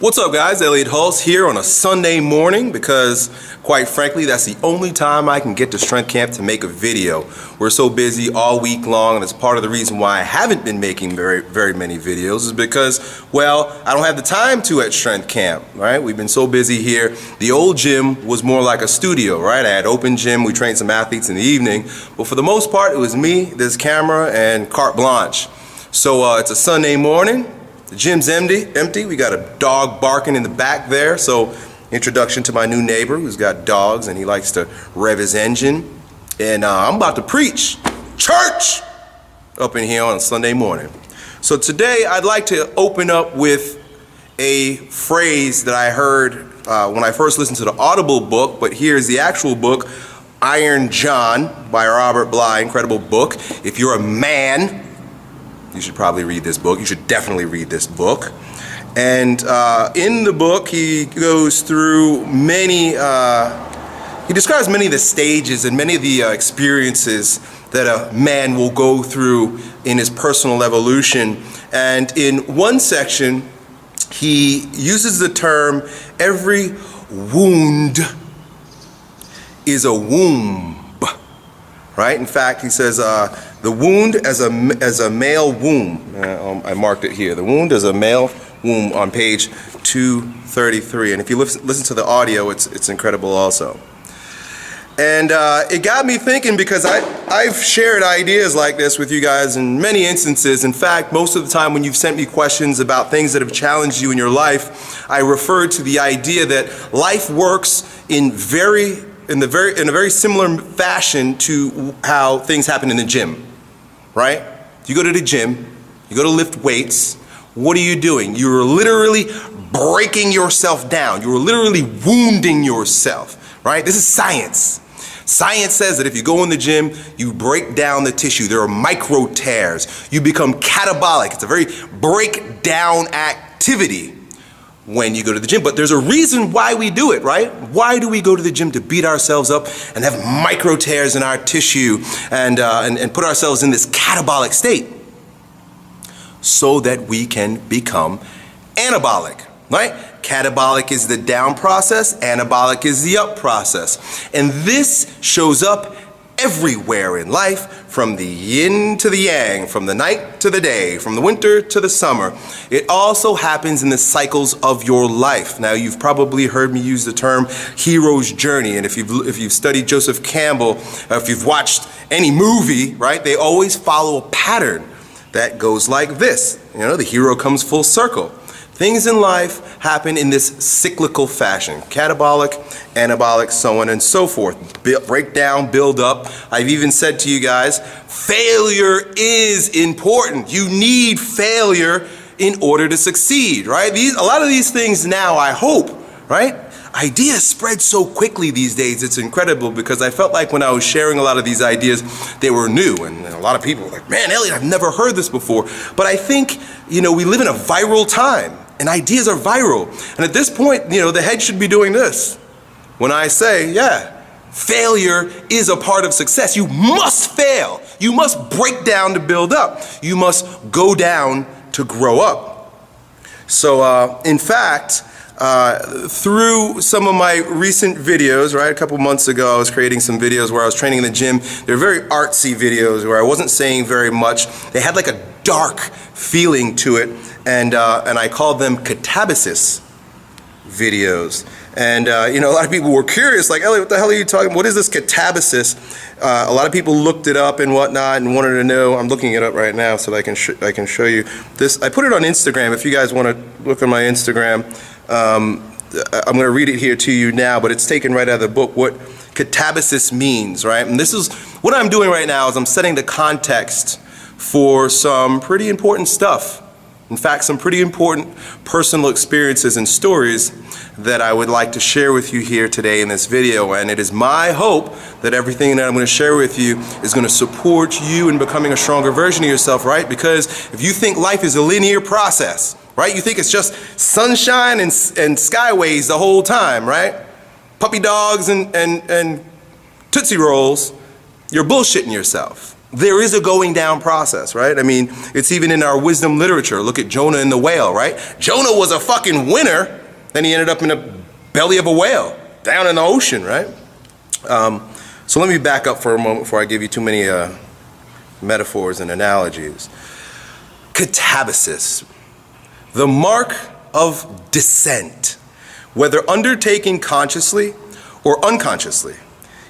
What's up, guys? Elliot Hulse here on a Sunday morning because, quite frankly, that's the only time I can get to Strength Camp to make a video. We're so busy all week long, and it's part of the reason why I haven't been making very many videos is because, well, I don't have the time to at Strength Camp, right? We've been so busy here. The old gym was more like a studio, right? I had open gym, we trained some athletes in the evening, but for the most part, it was me, this camera, and carte blanche. So it's a Sunday morning. The gym's empty. We got a dog barking in the back there. So introduction to my new neighbor who's got dogs and he likes to rev his engine. And I'm about to preach church up in here on a Sunday morning. So today I'd like to open up with a phrase that I heard when I first listened to the Audible book, but here's the actual book, Iron John by Robert Bly, incredible book. If you're a man, you should probably read this book. You should definitely read this book. And in the book, he goes through he describes many of the stages and many of the experiences that a man will go through in his personal evolution. And in one section, he uses the term, every wound is a womb, right? In fact, he says, the wound as a male womb. I marked it here. The wound as a male womb on page 233. And if you listen to the audio, it's incredible also. And it got me thinking because I've shared ideas like this with you guys in many instances. In fact, most of the time when you've sent me questions about things that have challenged you in your life, I refer to the idea that life works in a very similar fashion to how things happen in the gym. Right? You go to the gym, you go to lift weights, what are you doing? You're literally breaking yourself down. You're literally wounding yourself, right? This is science. Science says that if you go in the gym, you break down the tissue. There are micro tears. You become catabolic. It's a very breakdown activity when you go to the gym. But there's a reason why we do it, right? Why do we go to the gym? To beat ourselves up and have micro tears in our tissue and put ourselves in this catabolic state so that we can become anabolic, right? Catabolic is the down process, anabolic is the up process. And this shows up everywhere in life, from the yin to the yang, from the night to the day, from the winter to the summer. It also happens in the cycles of your life. Now, you've probably heard me use the term hero's journey, and if you've studied Joseph Campbell, if you've watched any movie, right, they always follow a pattern that goes like this. You know, the hero comes full circle. Things in life happen in this cyclical fashion. Catabolic, anabolic, so on and so forth. Break down, build up. I've even said to you guys, failure is important. You need failure in order to succeed, right? A lot of these things now, I hope, right? Ideas spread so quickly these days, it's incredible, because I felt like when I was sharing a lot of these ideas, they were new, and a lot of people were like, man, Elliot, I've never heard this before. But I think, we live in a viral time, and ideas are viral. And at this point, the head should be doing this. When I say, yeah, failure is a part of success. You must fail. You must break down to build up. You must go down to grow up. So, in fact, through some of my recent videos, right, a couple months ago, I was creating some videos where I was training in the gym. They're very artsy videos where I wasn't saying very much. They had like a dark feeling to it, and I called them catabasis videos. And a lot of people were curious, like, Elliot, what the hell are you talking about? What is this catabasis? A lot of people looked it up and whatnot and wanted to know. I'm looking it up right now so that I can show you this. I put it on Instagram. If you guys want to look on my Instagram, I'm going to read it here to you now, but it's taken right out of the book, what catabasis means, right? And this is what I'm doing right now is I'm setting the context for some pretty important stuff. In fact, some pretty important personal experiences and stories that I would like to share with you here today in this video. And it is my hope that everything that I'm going to share with you is going to support you in becoming a stronger version of yourself, right? Because if you think life is a linear process, right? You think it's just sunshine and skyways the whole time, right? Puppy dogs and Tootsie Rolls, you're bullshitting yourself. there is a going down process, right? I mean, it's even in our wisdom literature. Look at Jonah and the whale, right? Jonah was a fucking winner. Then he ended up in the belly of a whale, down in the ocean, right? So let me back up for a moment before I give you too many metaphors and analogies. Catabasis, the mark of descent, whether undertaken consciously or unconsciously,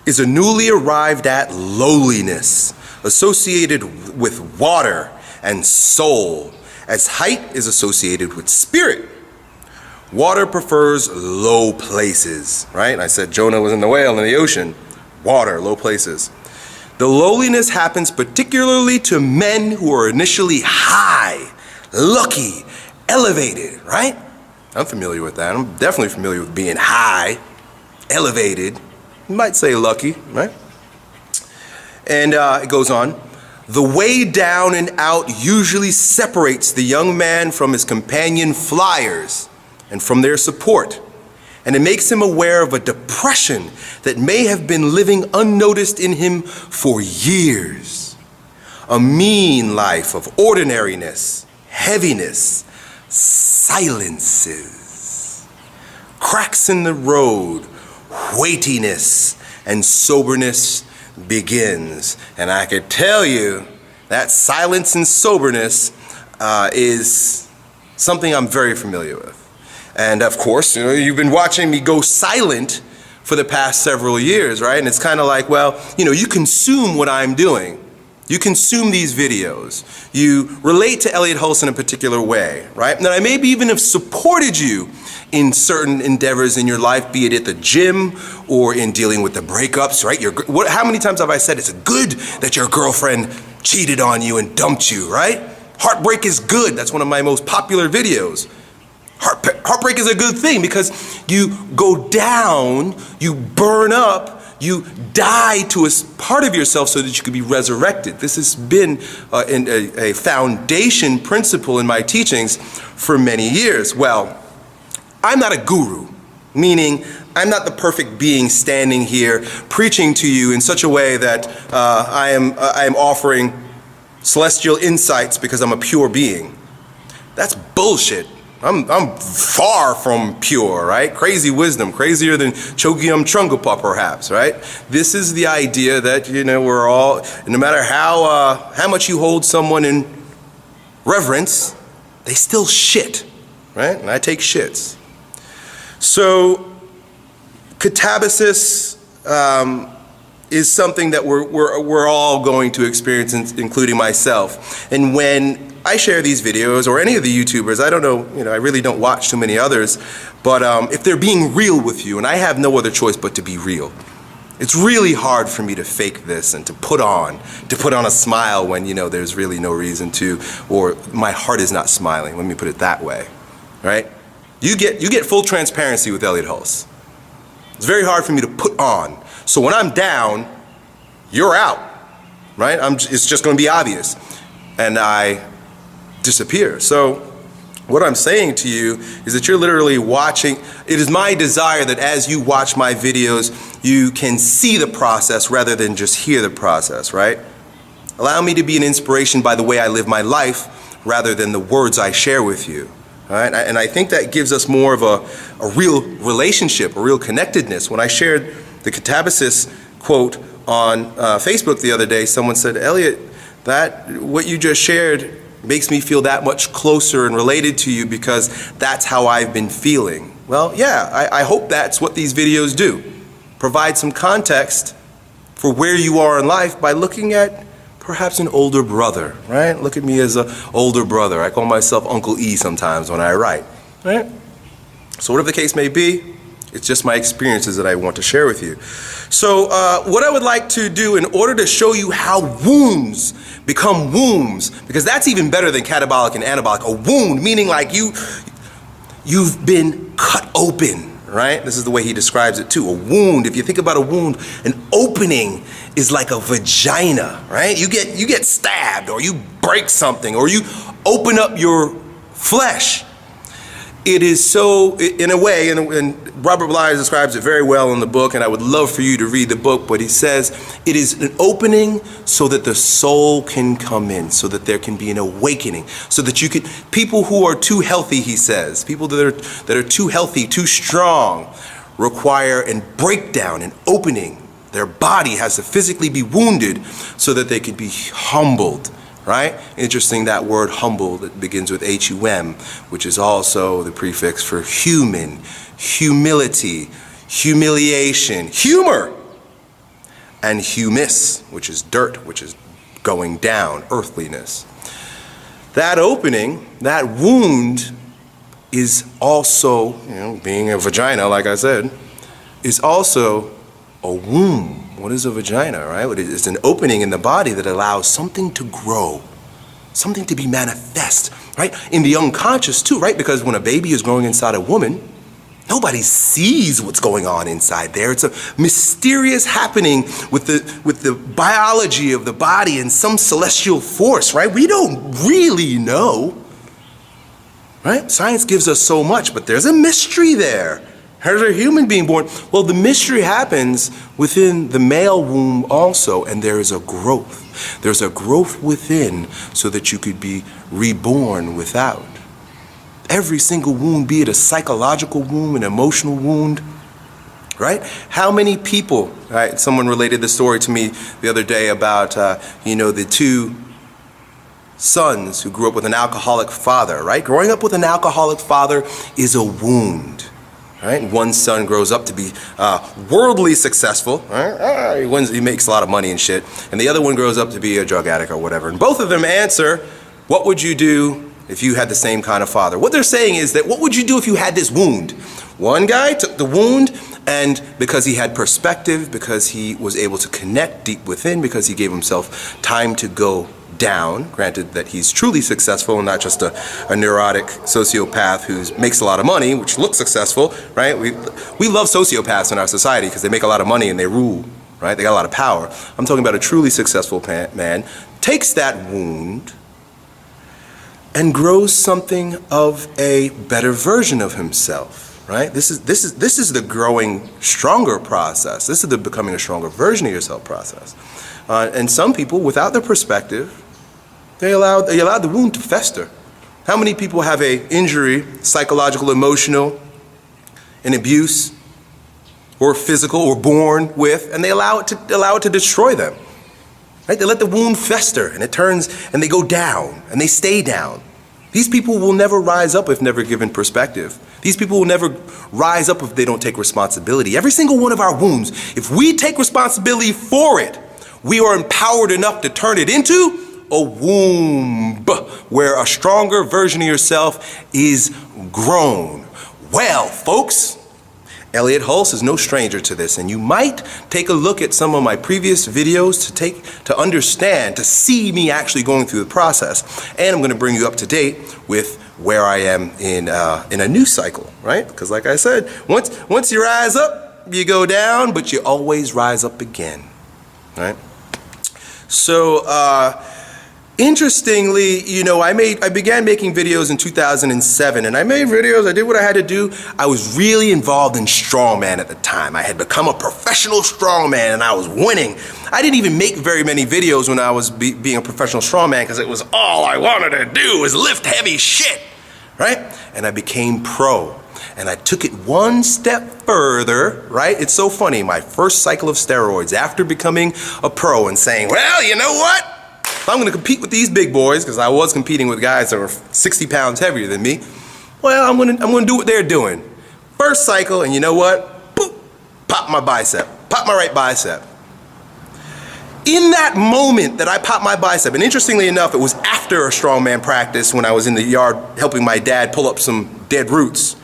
is a newly arrived at lowliness associated with water and soul, as height is associated with spirit. Water prefers low places, right? I said Jonah was in the whale in the ocean. Water, low places. The lowliness happens particularly to men who are initially high, lucky, elevated, right? I'm familiar with that. I'm definitely familiar with being high, elevated. You might say lucky, right? And it goes on. The way down and out usually separates the young man from his companion flyers and from their support. And it makes him aware of a depression that may have been living unnoticed in him for years. A mean life of ordinariness, heaviness, silences, cracks in the road, weightiness, and soberness begins. And I could tell you that silence and soberness is something I'm very familiar with. And of course, you've been watching me go silent for the past several years, right? And it's kind of like, well, you consume what I'm doing. You consume these videos. You relate to Elliott Hulse in a particular way, right? And I maybe even have supported you in certain endeavors in your life, be it at the gym or in dealing with the breakups, right? How many times have I said it's good that your girlfriend cheated on you and dumped you, right? Heartbreak is good. That's one of my most popular videos. Heartbreak is a good thing because you go down, you burn up, you die to a part of yourself so that you can be resurrected. This has been a foundation principle in my teachings for many years. Well, I'm not a guru, meaning I'm not the perfect being standing here preaching to you in such a way that I am offering celestial insights because I'm a pure being. That's bullshit. I'm far from pure, right? Crazy wisdom, crazier than Chogyam Trungpa, perhaps, right? This is the idea that, we're all, no matter how much you hold someone in reverence, they still shit, right? And I take shits. So, catabasis is something that we're all going to experience, including myself. And when I share these videos, or any of the YouTubers, I don't know, I really don't watch too many others, but if they're being real with you, and I have no other choice but to be real, it's really hard for me to fake this and to put on a smile when, there's really no reason to, or my heart is not smiling, let me put it that way, right? You get full transparency with Elliott Hulse. It's very hard for me to put on. So when I'm down, you're out, right? It's just going to be obvious. And I disappear. So what I'm saying to you is that you're literally watching. It is my desire that as you watch my videos, you can see the process rather than just hear the process, right? Allow me to be an inspiration by the way I live my life rather than the words I share with you. All right? And I think that gives us more of a real relationship, a real connectedness. When I shared the catabasis quote on Facebook the other day, someone said, Elliott, what you just shared makes me feel that much closer and related to you because that's how I've been feeling. Well, yeah, I hope that's what these videos do. Provide some context for where you are in life by looking at perhaps an older brother, right? Look at me as an older brother. I call myself Uncle E sometimes when I write, right? So whatever the case may be, it's just my experiences that I want to share with you. So what I would like to do in order to show you how wounds become wombs, because that's even better than catabolic and anabolic. A wound, meaning like you've been cut open, right? This is the way he describes it too. A wound, if you think about a wound, an opening is like a vagina, right? You get stabbed, or you break something, or you open up your flesh. It is so, in a way, and Robert Bly describes it very well in the book, and I would love for you to read the book, but he says it is an opening so that the soul can come in, so that there can be an awakening, so that you could, people who are too healthy, he says, people that are too healthy, too strong, require a breakdown, an opening. Their body has to physically be wounded so that they can be humbled. Right? Interesting, that word humble that begins with H-U-M, which is also the prefix for human, humility, humiliation, humor, and humus, which is dirt, which is going down, earthliness. That opening, that wound is also, being a vagina, like I said, is also a womb. What is a vagina, right? It's an opening in the body that allows something to grow, something to be manifest, right? In the unconscious too, right? Because when a baby is growing inside a woman, nobody sees what's going on inside there. It's a mysterious happening with the biology of the body and some celestial force, right? We don't really know, right? Science gives us so much, but there's a mystery there. There's a human being born. Well, the mystery happens within the male womb also, and there is a growth. There's a growth within so that you could be reborn without. Every single wound, be it a psychological wound, an emotional wound, right? How many people, right? Someone related the story to me the other day about, the two sons who grew up with an alcoholic father, right? Growing up with an alcoholic father is a wound. Right? One son grows up to be worldly successful. Right? He makes a lot of money and shit. And the other one grows up to be a drug addict or whatever. And both of them answer, what would you do if you had the same kind of father? What they're saying is that, what would you do if you had this wound? One guy took the wound, and because he had perspective, because he was able to connect deep within, because he gave himself time to go down, granted that he's truly successful and not just a neurotic sociopath who makes a lot of money, which looks successful, right? We love sociopaths in our society because they make a lot of money and they rule, right? They got a lot of power. I'm talking about a truly successful man, takes that wound and grows something of a better version of himself, right? This is the growing stronger process. This is the becoming a stronger version of yourself process. And some people, without the perspective, they allowed the wound to fester. How many people have an injury, psychological, emotional, an abuse, or physical, or born with, and they allow it to destroy them? Right? They let the wound fester, and it turns, and they go down, and they stay down. These people will never rise up if never given perspective. These people will never rise up if they don't take responsibility. Every single one of our wounds, if we take responsibility for it, we are empowered enough to turn it into a womb where a stronger version of yourself is grown. Well, folks, Elliott Hulse is no stranger to this, and you might take a look at some of my previous videos to understand, to see me actually going through the process. And I'm going to bring you up to date with where I am in a new cycle, right? Because like I said, once you rise up, you go down, but you always rise up again, right? So, interestingly, I began making videos in 2007, and I made videos, I did what I had to do. I was really involved in strongman at the time. I had become a professional strongman, and I was winning. I didn't even make very many videos when I was being a professional strongman, because it was all I wanted to do was lift heavy shit, right? And I became pro. And I took it one step further, right? It's so funny, my first cycle of steroids after becoming a pro and saying, well, you know what? If I'm gonna compete with these big boys, because I was competing with guys that were 60 pounds heavier than me, well, I'm gonna do what they're doing. First cycle, and you know what? Boop, pop my bicep, pop my right bicep. In that moment that I popped my bicep, and interestingly enough, it was after a strongman practice when I was in the yard helping my dad pull up some dead roots.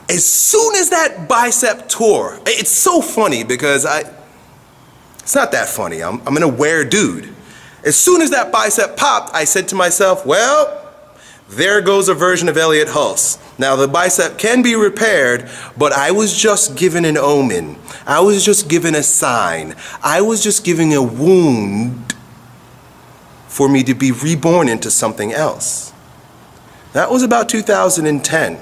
As soon as that bicep tore, it's so funny because it's not that funny. I'm an aware dude. As soon as that bicep popped, I said to myself, well, there goes a version of Elliott Hulse. Now the bicep can be repaired, but I was just given an omen. I was just given a sign. I was just giving a wound for me to be reborn into something else. That was about 2010.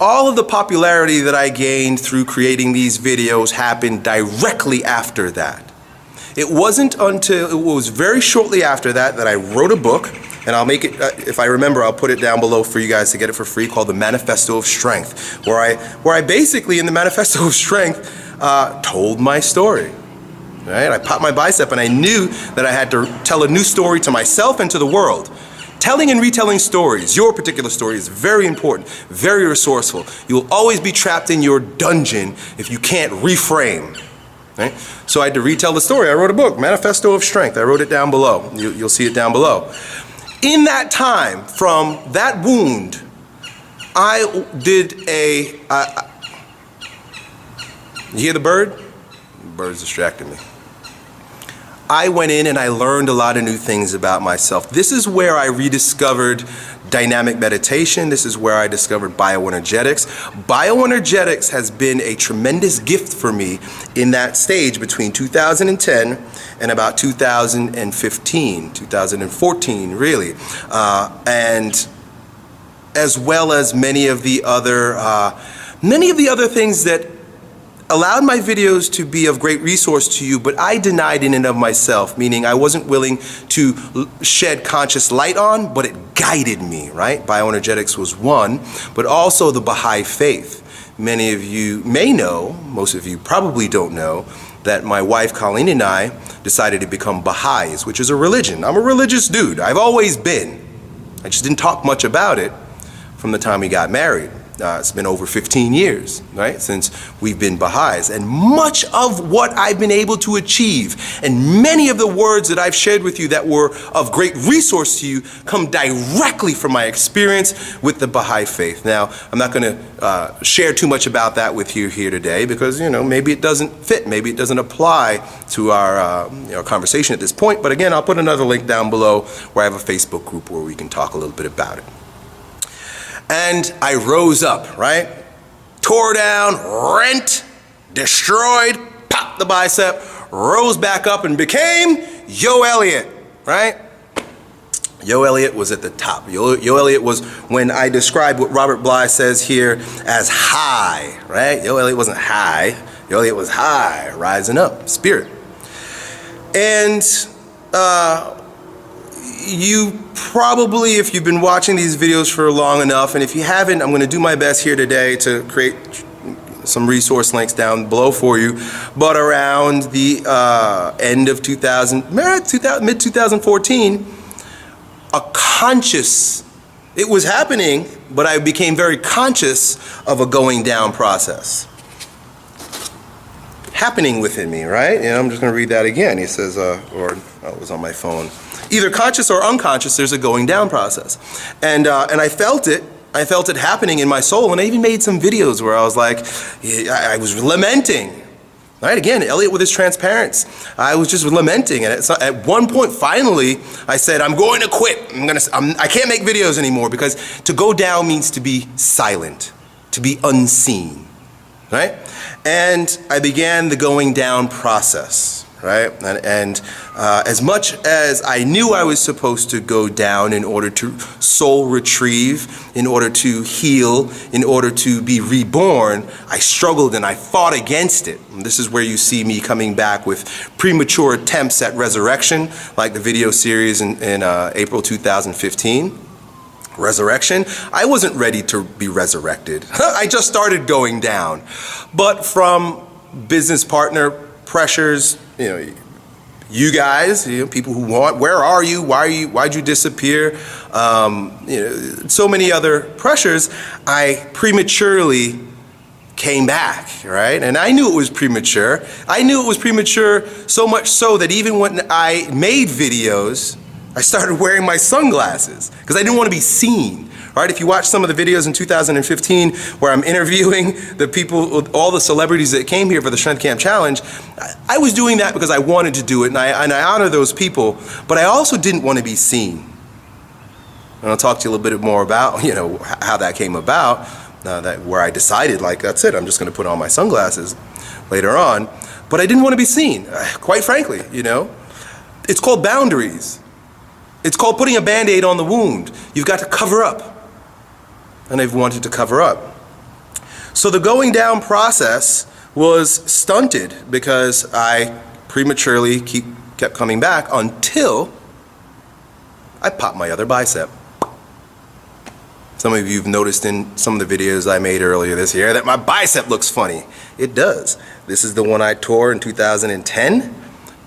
all of the popularity that I gained through creating these videos happened directly after that. It wasn't until, it was very shortly after that that I wrote a book, and I'll make it, if I remember, I'll put it down below for you guys to get it for free, called The Manifesto of Strength, where I basically, in the Manifesto of Strength, told my story. Right? I popped my bicep and I knew that I had to tell a new story to myself and to the world. Telling and retelling stories, your particular story, is very important, very resourceful. You'll always be trapped in your dungeon if you can't reframe. Right? So I had to retell the story. I wrote a book, Manifesto of Strength. I wrote it down below. You'll see it down below. In that time, from that wound, I did you hear the bird? The bird's distracting me. I went in and I learned a lot of new things about myself. This is where I rediscovered dynamic meditation. This is where I discovered bioenergetics. Bioenergetics has been a tremendous gift for me in that stage between 2010 and about 2014, really. And as well as many of the other things that allowed my videos to be of great resource to you, but I denied in and of myself, meaning I wasn't willing to shed conscious light on, but it guided me, right? Bioenergetics was one, but also the Baha'i faith. Many of you may know, most of you probably don't know, that my wife Colleen and I decided to become Baha'is, which is a religion. I'm a religious dude. I've always been. I just didn't talk much about it from the time we got married. It's been over 15 years, right, since we've been Baha'is. And much of what I've been able to achieve, and many of the words that I've shared with you that were of great resource to you, come directly from my experience with the Baha'i faith. Now, I'm not going to share too much about that with you here today because, maybe it doesn't fit, maybe it doesn't apply to our conversation at this point. But again, I'll put another link down below where I have a Facebook group where we can talk a little bit about it. And I rose up, right? Tore down, rent, destroyed, popped the bicep, rose back up and became Yo Elliott, right? Yo Elliott was at the top. Yo Elliott was when I described what Robert Bly says here as high, right? Yo Elliott wasn't high. Yo Elliott was high, rising up, spirit. And you probably, if you've been watching these videos for long enough, and if you haven't, I'm going to do my best here today to create some resource links down below for you. But around the end of mid-2014, it was happening, but I became very conscious of a going down process happening within me, right? And I'm just going to read that again. He says, it was on my phone. Either conscious or unconscious, there's a going down process. And I felt it. I felt it happening in my soul. And I even made some videos where I was like, I was lamenting. Right? Again, Elliott with his transparency. I was just lamenting. And at one point, finally, I said, I'm going to quit. I can't make videos anymore because to go down means to be silent, to be unseen. Right? And I began the going down process. Right? And as much as I knew I was supposed to go down in order to soul retrieve, in order to heal, in order to be reborn, I struggled and I fought against it. And this is where you see me coming back with premature attempts at resurrection, like the video series in April 2015. Resurrection. I wasn't ready to be resurrected. I just started going down. But from business partner pressures, you guys, people who want, where are you? Why'd you disappear? So many other pressures, I prematurely came back, right? And I knew it was premature. I knew it was premature so much so that even when I made videos, I started wearing my sunglasses because I didn't want to be seen. Right? If you watch some of the videos in 2015 where I'm interviewing the people, all the celebrities that came here for the Strength Camp Challenge, I was doing that because I wanted to do it, and I honor those people, but I also didn't want to be seen. And I'll talk to you a little bit more about, how that came about, where I decided, that's it, I'm just going to put on my sunglasses later on. But I didn't want to be seen, quite frankly, It's called boundaries. It's called putting a Band-Aid on the wound. You've got to cover up. And I've wanted to cover up. So the going down process was stunted because I prematurely kept coming back until I popped my other bicep. Some of you have noticed in some of the videos I made earlier this year that my bicep looks funny. It does. This is the one I tore in 2010.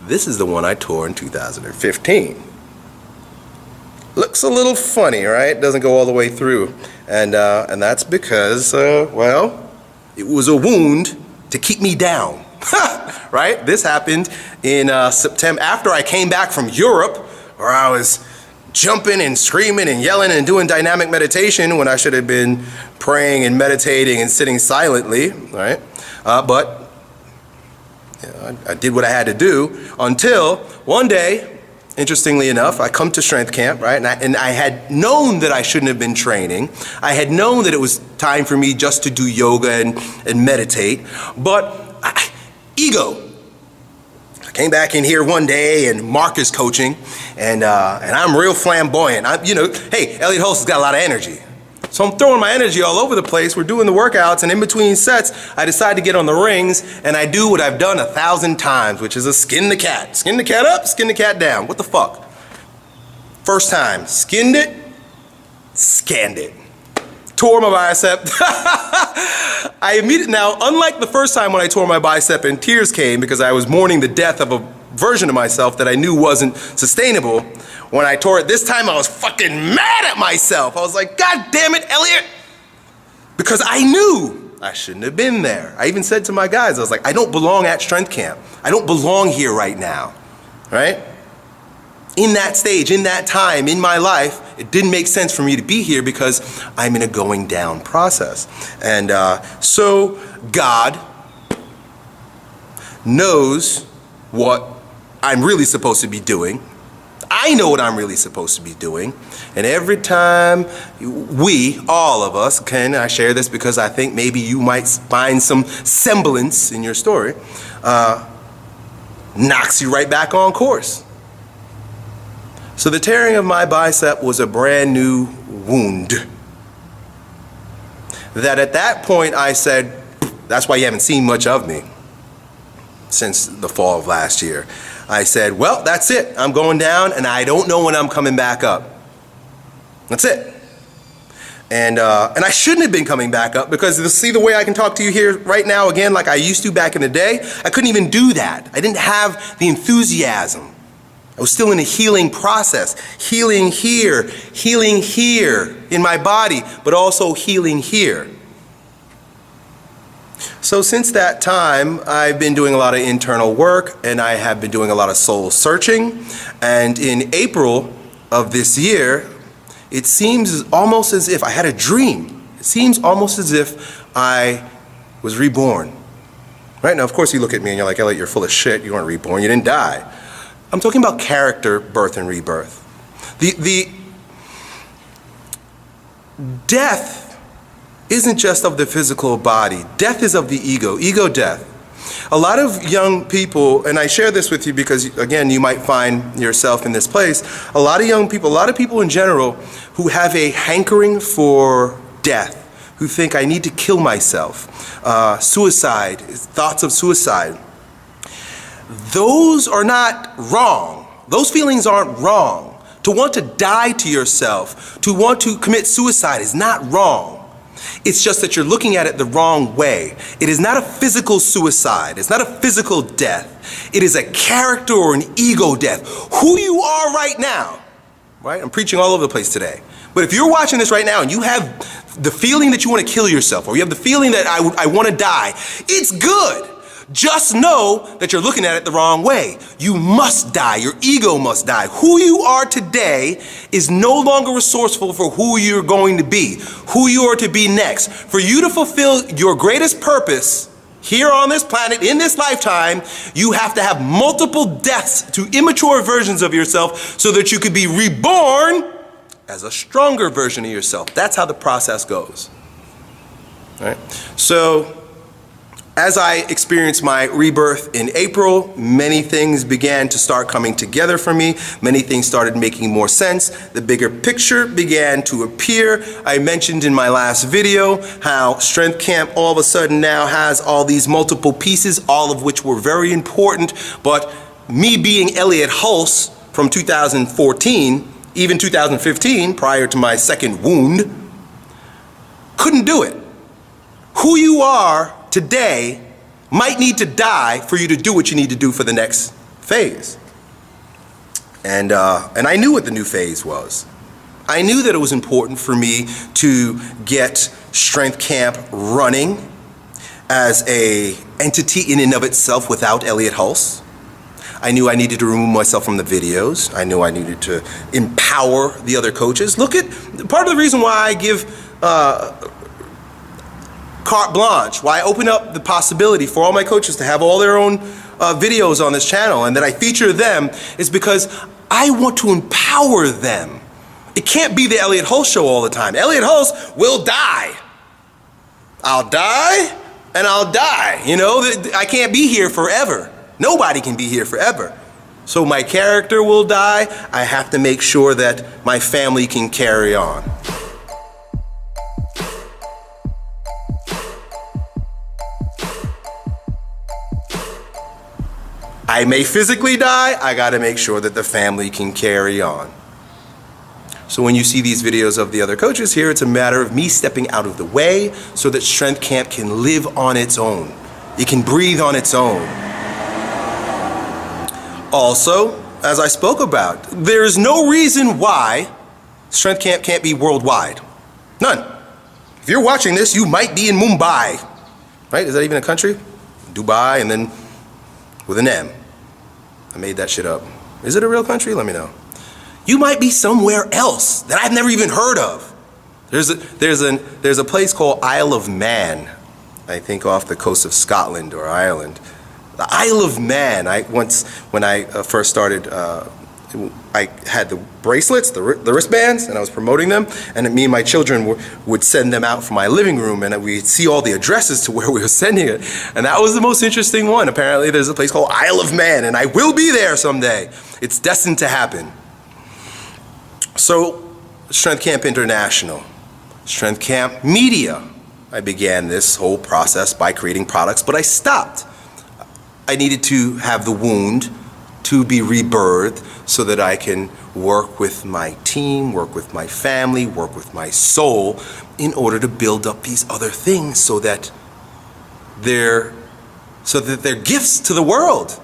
This is the one I tore in 2015. Looks a little funny, right? Doesn't go all the way through. And that's because, well, it was a wound to keep me down, right? This happened in September, after I came back from Europe, where I was jumping and screaming and yelling and doing dynamic meditation when I should have been praying and meditating and sitting silently, right? But I did what I had to do until one day, interestingly enough, I come to strength camp, right? And I had known that I shouldn't have been training. I had known that it was time for me just to do yoga and meditate. But ego. I came back in here one day and Mark is coaching, and I'm real flamboyant. Hey, Elliot Hulse has got a lot of energy. So I'm throwing my energy all over the place. We're doing the workouts, and in between sets, I decide to get on the rings, and I do what I've done 1,000 times, which is a skin the cat. Skin the cat up, skin the cat down. What the fuck? First time, skinned it, scanned it. Tore my bicep. Now, unlike the first time when I tore my bicep and tears came because I was mourning the death of a version of myself that I knew wasn't sustainable, when I tore it this time, I was fucking mad at myself. I was like, God damn it, Elliot. Because I knew I shouldn't have been there. I even said to my guys, I was like, I don't belong at strength camp. I don't belong here right now, right? In that stage, in that time, in my life, it didn't make sense for me to be here because I'm in a going down process. And so God knows what I'm really supposed to be doing. I know what I'm really supposed to be doing. And every time we, all of us, I share this because I think maybe you might find some semblance in your story, knocks you right back on course. So the tearing of my bicep was a brand new wound. That at that point I said, that's why you haven't seen much of me since the fall of last year. I said, well, that's it. I'm going down and I don't know when I'm coming back up. That's it. And I shouldn't have been coming back up because see the way I can talk to you here right now again like I used to back in the day? I couldn't even do that. I didn't have the enthusiasm. I was still in a healing process, healing here in my body, but also healing here. So since that time, I've been doing a lot of internal work and I have been doing a lot of soul searching. And in April of this year, it seems almost as if I had a dream. It seems almost as if I was reborn. Right now, of course, you look at me and you're like, Elliot, you're full of shit. You weren't reborn. You didn't die. I'm talking about character, birth, and rebirth. The death isn't just of the physical body. Death is of the ego death. A lot of young people, and I share this with you because, again, you might find yourself in this place. A lot of young people, a lot of people in general who have a hankering for death, who think I need to kill myself, suicide, thoughts of suicide. Those are not wrong. Those feelings aren't wrong. To want to die to yourself, to want to commit suicide is not wrong. It's just that you're looking at it the wrong way. It is not a physical suicide. It's not a physical death. It is a character or an ego death. Who you are right now, right? I'm preaching all over the place today. But if you're watching this right now and you have the feeling that you want to kill yourself, or you have the feeling that I want to die, it's good. Just know that you're looking at it the wrong way. You must die. Your ego must die. Who you are today is no longer resourceful for who you're going to be, who you are to be next. For you to fulfill your greatest purpose here on this planet, in this lifetime, you have to have multiple deaths to immature versions of yourself so that you could be reborn as a stronger version of yourself. That's how the process goes. All right? So As I experienced my rebirth in April, many things began to start coming together for me. Many things started making more sense. The bigger picture began to appear. I mentioned in my last video how Strength Camp all of a sudden now has all these multiple pieces, all of which were very important, but me being Elliott Hulse from 2014, even 2015, prior to my second wound, couldn't do it. Who you are today might need to die for you to do what you need to do for the next phase. And I knew what the new phase was. I knew that it was important for me to get Strength Camp running as a entity in and of itself without Elliott Hulse. I knew I needed to remove myself from the videos. I knew I needed to empower the other coaches. Look at, part of the reason why I give carte blanche, why I open up the possibility for all my coaches to have all their own videos on this channel and that I feature them is because I want to empower them. It can't be the Elliott Hulse show all the time. Elliott Hulse will die. I'll die and I'll die. You know, I can't be here forever. Nobody can be here forever. So my character will die. I have to make sure that my family can carry on. I may physically die, I gotta make sure that the family can carry on. So when you see these videos of the other coaches here, it's a matter of me stepping out of the way so that Strength Camp can live on its own. It can breathe on its own. Also, as I spoke about, there is no reason why Strength Camp can't be worldwide. None. If you're watching this, you might be in Mumbai. Right? Is that even a country? Dubai and then with an M. I made that shit up. Is it a real country? Let me know. You might be somewhere else that I've never even heard of. There's a place called Isle of Man, I think off the coast of Scotland or Ireland. The Isle of Man, when I first started, I had the bracelets, the wristbands, and I was promoting them, and me and my children would send them out from my living room, and we'd see all the addresses to where we were sending it, and that was the most interesting one. Apparently there's a place called Isle of Man, and I will be there someday. It's destined to happen. So, Strength Camp International, Strength Camp Media. I began this whole process by creating products, but I stopped. I needed to have the wound to be rebirthed so that I can work with my team, work with my family, work with my soul in order to build up these other things so that they're gifts to the world.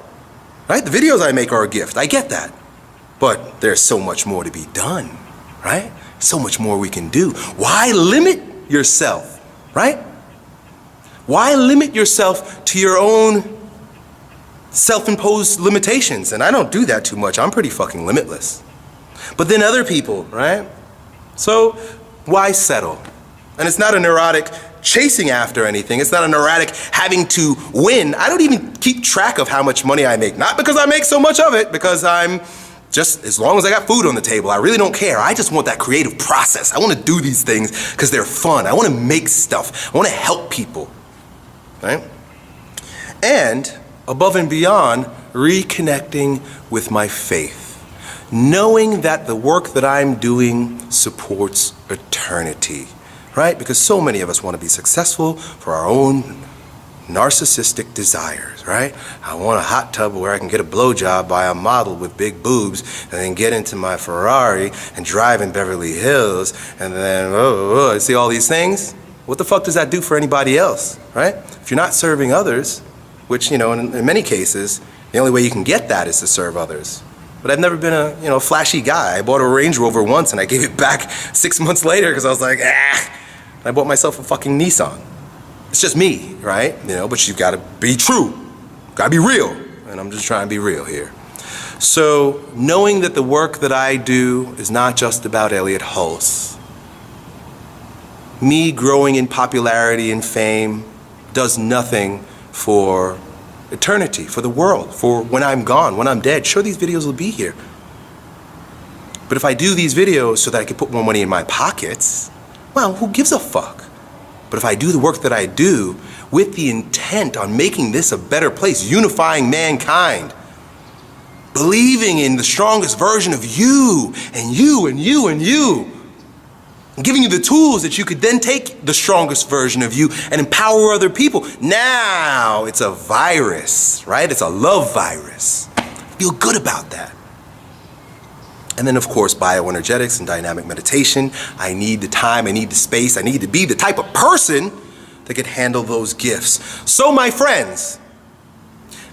Right? The videos I make are a gift. I get that. But there's so much more to be done, right? So much more we can do. Why limit yourself, right? Why limit yourself to your own self-imposed limitations? And I don't do that too much. I'm pretty fucking limitless. But then other people, right? So why settle? And it's not a neurotic chasing after anything. It's not a neurotic having to win. I don't even keep track of how much money I make. Not because I make so much of it, because I'm just, as long as I got food on the table, I really don't care. I just want that creative process. I want to do these things because they're fun. I want to make stuff. I want to help people, right? And above and beyond, reconnecting with my faith, knowing that the work that I'm doing supports eternity, right? Because so many of us want to be successful for our own narcissistic desires, right? I want a hot tub where I can get a blowjob by a model with big boobs and then get into my Ferrari and drive in Beverly Hills and then, see all these things? What the fuck does that do for anybody else, right? If you're not serving others, which, you know, in many cases, the only way you can get that is to serve others. But I've never been a flashy guy. I bought a Range Rover once and I gave it back 6 months later because I was like, I bought myself a fucking Nissan. It's just me, right? But you've got to be true. Got to be real. And I'm just trying to be real here. So knowing that the work that I do is not just about Elliott Hulse. Me growing in popularity and fame does nothing for eternity, for the world, for when I'm gone, when I'm dead. Sure, these videos will be here. But if I do these videos so that I can put more money in my pockets, well, who gives a fuck? But if I do the work that I do with the intent on making this a better place, unifying mankind, believing in the strongest version of you and you and you and you, and giving you the tools that you could then take the strongest version of you and empower other people. Now it's a virus, right? It's a love virus. Feel good about that. And then, of course, bioenergetics and dynamic meditation. I need the time, I need the space, I need to be the type of person that can handle those gifts. So, my friends,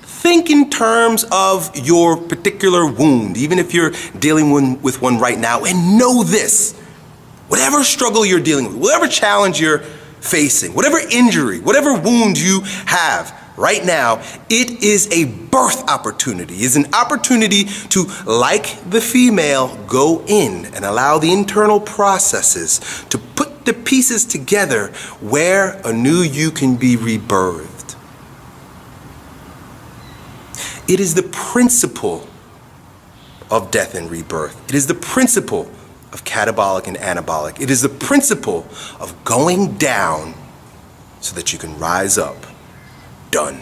think in terms of your particular wound, even if you're dealing with one right now, and know this. Whatever struggle you're dealing with, whatever challenge you're facing, whatever injury, whatever wound you have right now, it is a birth opportunity. It's an opportunity to, like the female, go in and allow the internal processes to put the pieces together where a new you can be rebirthed. It is the principle of death and rebirth. It is the principle of catabolic and anabolic. It is the principle of going down so that you can rise up. Done.